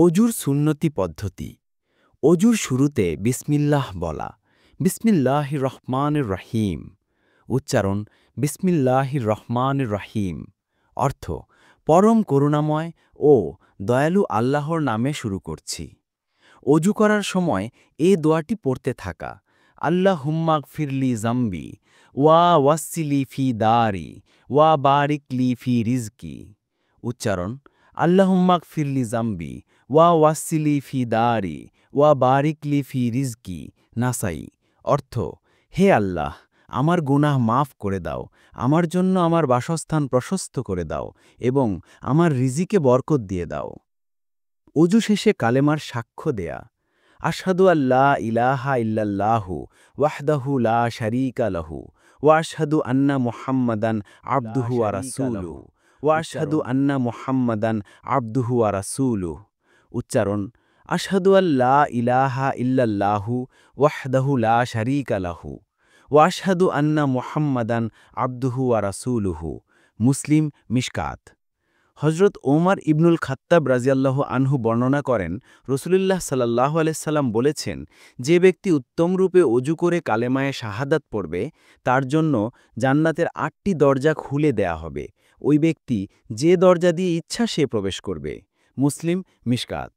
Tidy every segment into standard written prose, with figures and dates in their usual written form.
অজুর সুন্নতি পদ্ধতি। অজুর শুরুতে বিসমিল্লাহ বলা। বিসমিল্লাহির রহমানির রহিম। উচ্চারণ বিসমিল্লাহির রহমানির রহিম। অর্থ পরম করুণাময় ও দয়ালু আল্লাহর নামে শুরু করছি। অজু করার সময় এ দোয়াটি পড়তে থাকা। আল্লাহুম্মা গফিরলি জামবি ওয়া ওয়াসসিলি ফি দারি ওয়া বারিকলি ফি রিজকি। উচ্চারণ আল্লাহুম্মা গফিরলি জামবি ওয়া ওয়াসসিলি ফি দারি ওয়া বারিকলি ফি রিজকি। নাসাই। অর্থ হে আল্লাহ, আমার গুনাহ মাফ করে দাও, আমার জন্য আমার বাসস্থান প্রশস্ত করে দাও এবং আমার রিজিকে বরকত দিয়ে দাও। অজু শেষে কালেমার সাক্ষ্য দেয়া। আশহাদু আল্লা ইলাহা ইল্লাল্লাহু ওয়াহদাহু লা শারীকা লাহু ওয়া আশহাদু আন্না মুহাম্মাদান আবদুহু ওয়া রাসূলুহু ওয়া আশহাদু আন্না মুহাম্মাদান আবদুহু ওয়া রাসূলুহু। উচ্চারণ আশহাদু আল্লা ইলাহা ইল্লাল্লাহু ওয়াহদাহু লা শারীকা লাহু ওয়া আশহাদু আন্না মুহাম্মাদান আবদুহু ওয়া রাসূলুহু। মুসলিম মিশকাত। হজরত ওমর ইবনুল খাত্তাব রাজিয়াল্লাহু আনহু বর্ণনা করেন, রাসূলুল্লাহ সাল্লাল্লাহু আলাইহি সাল্লাম বলেছেন, যে ব্যক্তি উত্তমরূপে অজু করে কালেমায়ে শাহাদাত পড়বে, তার জন্য জান্নাতের ৮টি দরজা খুলে দেয়া হবে। ওই ব্যক্তি যে দরজা দিয়ে ইচ্ছা সে প্রবেশ করবে। মুসলিম মিশকাত।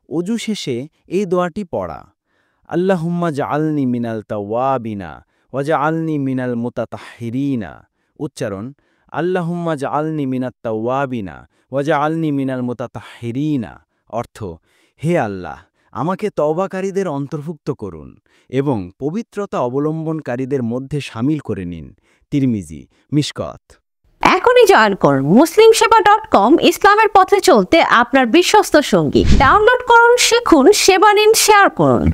অজু শেষে এই দোয়াটি পড়া। আল্লাহুম্মা জাআলনি মিনাল তাওয়াবিনা ওয়া জাআলনি মিনাল মুতাতাহহিরিনা। উচ্চারণ আল্লাহুম্মা জাআলনি মিনাত তাওয়াবিনা ওয়া জাআলনি মিনাল মুতাতাহহিরিনা। অর্থ হে আল্লাহ, আমাকে তওবাকারীদের অন্তর্ভুক্ত করুন এবং পবিত্রতা অবলম্বনকারীদের মধ্যে শামিল করে নিন। তিরমিজি মিশকাত। এখনই জয়েন করুন muslimseba.com, ইসলামের পথে চলতে আপনার বিশ্বস্ত সঙ্গী। ডাউনলোড করুন, শিখুন, সেবা নিন, শেয়ার করুন।